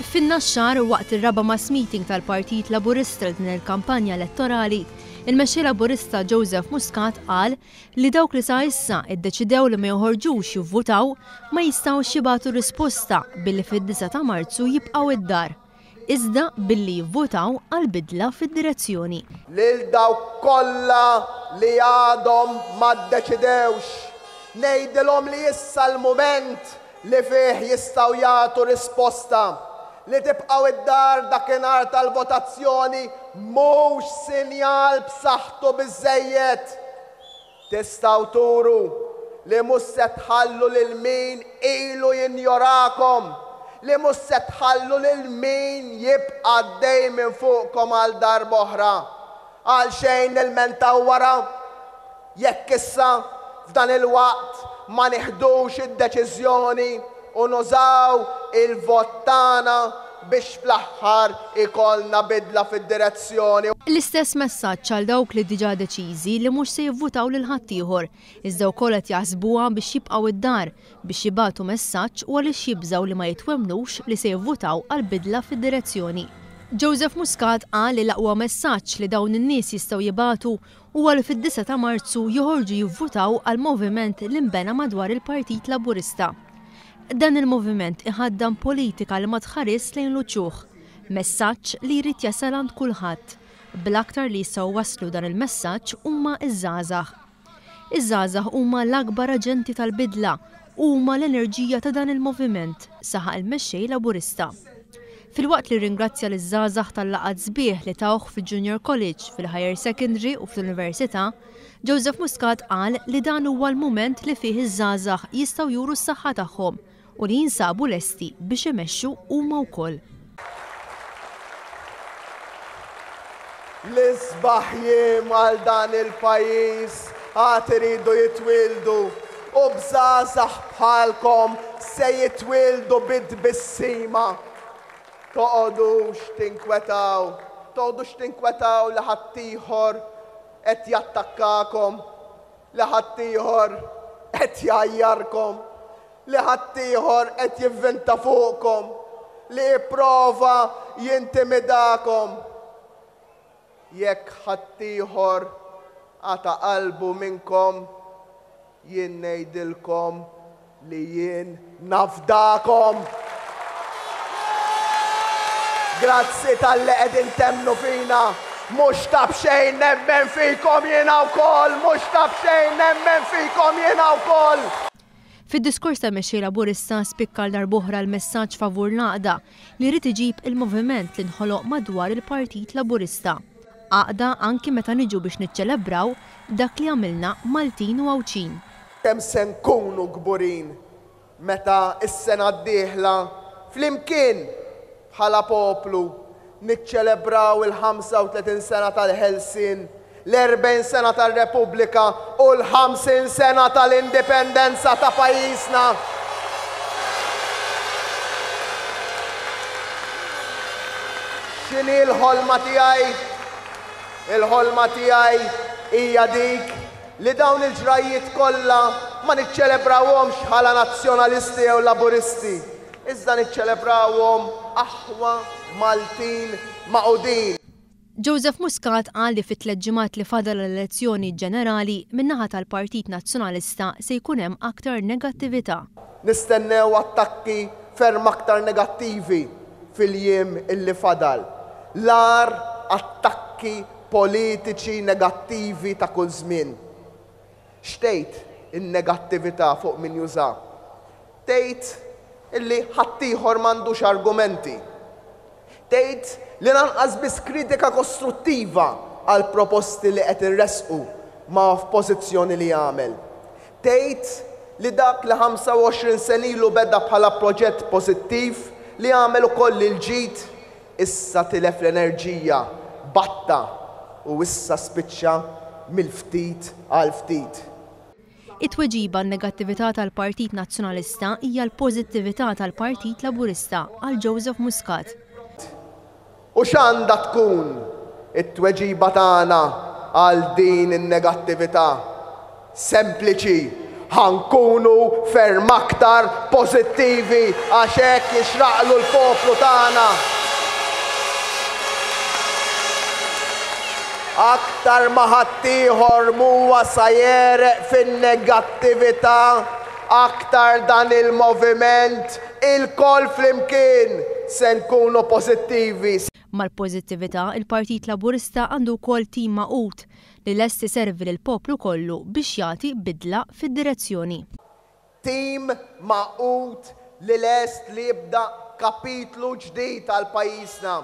Fin-Naxxar waqt ir-raba' mass meeting tal-Partit Laburista din il-kampanja elettorali, il-mexxej Laburista Joseph Muscat qal li dawk li sa issa ddeċidew li ma joħorġux jivvutaw ma jistgħux jibagħtu risposta billi fid-9 ta' Marzu jibqgħu id-dar, iżda billi jivvutaw għall-bidla fid-direzzjoni. Lil dawk kollha li għadhom ma ddeċidewx ngħidilhom li issa l-mument li fih jistgħu jagħtu risposta li tibqgħu id-dar dakinhar tal-votazzjoni mhux sinjal b'saħħtu biżżejjed. Tistgħu turu li mhux se tħallu lil min ilu jinjorakom, li mhux se tħallu lil min jibqa' għaddej minn fuqkom għal darba oħra. Għal xejn nilmentaw wara jekk issa f'dan il-waqt ma nieħdux id-deċiżjoni u nużaw il-vot tagħna biex fl-aħħar ikollna bidla fid-direzzjoni. L-istess messaġġ għal dawk li diġà deċiżi li mhux se jivvutaw lil ħadd ieħor, iżda wkoll qed jaħsbuha biex jibqgħu id-dar biex jibagħtu messaġġ u għaliex jibżgħu li ma jitwemmnux li se jivvutaw għal bidla fid-direzzjoni. Joseph Muscat qal li l-aqwa messaġġ li dawn in-nies jistgħu jibagħtu huwa li fid-9 ta' Marzu joħorġu jivvutaw għal moviment li nbena madwar il-Partit Laburista. Dan il-moviment iħaddam politika li ma tħares lejn l-uċuħ, messaġġ li jrid jasal għand kulħadd, bl-aktar li jistgħu waslu dan il-messaġġ huma iż-żgħażagħ. Iż-żgħażagħ huma l-akbar aġenti tal-bidla u huma l-enerġija ta' dan il-moviment, saħaq il-mexxej Laburista. Filwaqt li ringrazzja liż-żgħażagħ tal-laqgħat sbieħ li tawh fil-Junior College, fil-Higher Secondary u fl-Università, Joseph Muscat qal li dan huwa l-mument li fih iż-żgħażagħ jistgħu juru s-saħħa tagħhom u li jinsabu lesti biex imexxu huma wkoll. L-isbaħ jiem għal dan il-pajjiż għad iridu jitwildu u bżgħażagħ bħalkom se jitwildu bid-bissima. Toqgħodux tinkwetaw li ħadd ieħor qed jattakkakom, li ħadd ieħor qed jgħajjarkom, li ħadd ieħor qed jivvinta fuqkom, li jipprova jintimidakom. Jekk ħadd ieħor għata qalbu minnkom, jien ngħidilkom li jien nafdakom. Grazzi tal-li qegħdin temnu fina, mhux tab xejn nemmen fikom jiena wkoll, mhux tab xejn nemmen fikom jiena wkoll. Fid-diskors ta' mexxej Laburista spikka darb'oħra l-messaġġ favur l-għaqda li jrid iġib il-moviment li nħoloq madwar il-Partit Laburista. Għaqda anki meta niġu biex niċċelebraw dak li għamilna Maltin u Għawċin. Kemm se nkunu kburin meta s-sena d-dieħla flimkien bħala poplu niċċelebraw il-35 sena tal-Ħelsien, l-40 sena tal-Repubblika u l-50 sena tal-indipendenza ta' pajjiżna. X'inhi l-ħolma tiegħi? Il-ħolma tiegħi hija dik li dawn il-ġrajiet kollha ma niċċelebrawhomx bħala nazzjonalisti jew laburisti, iżda niċċelebrawhom aħwa Maltin maqudin. Joseph Muscat qal li fit-3 ġimgħat li fadal l-elezzjoni ġenerali min-naħa tal-Partit Nazzjonalista se jkun hemm aktar negattività. Nistennew attakki ferm aktar negattivi fil-jiem illi fadal. L-ar attakki politiċi negattivi ta' kull żmien. Xtejt in-negattività fuq min juża? Tgħid illi ħadd ieħor m'għandux argumenti. Tgħid li lanqas biss kritika kostruttiva għal proposti li qed irresqu ma' f'pożizzjoni li jagħmel. Tgħid li dak li 25 sen ilu beda bħala proġett pożittiv li jagħmel ukoll il-ġid issa tilef l-enerġija batta u issa spiċċa mill-ftit għal ftit. It-tweġiba n-negattività tal-Partit Nazzjonalista hija l-pożittività tal-Partit Laburista għal Joseph Muscat. U x'għandha tkun it-tweġiba tagħna għal din in-negattività? Sempliċi, ħankunu ferm aktar pożittivi għax hekk jixraqlu l-poplu tagħna. Aktar ma ħaddieħor huwa sa jereq fin-negattività, aktar dan il-moviment il-koll flimkien se nkunu pożittivi. Mal-pożittività, il-Partit Laburista għandu wkoll tim maqut li lest iservi lill-poplu kollu biex jagħti bidla fid-direzzjoni. Tim maqut li lest li jibda kapitlu ġdid għal pajjiżna.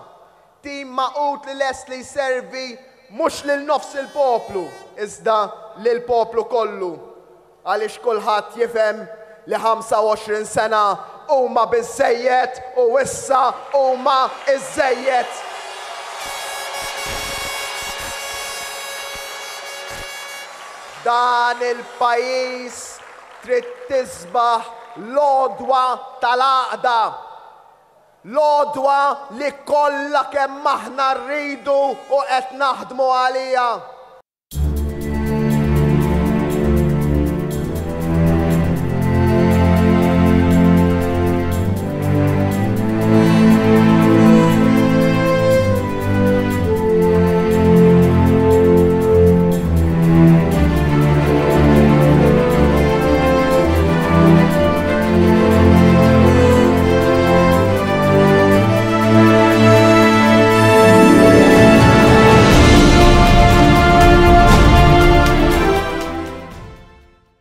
Tim maqut li lest li jservi mhux lil nofs il-poplu, iżda lil poplu kollu. Għaliex kulħadd jifhem li 25 sena huma biżżejjed u issa huma iżżejjed. Dan il-pajjiż trid tisbaħ l-għodwa tal-għaqda. L-għodwa li kollha kemm aħna rridu u qed naħdmu għaliha.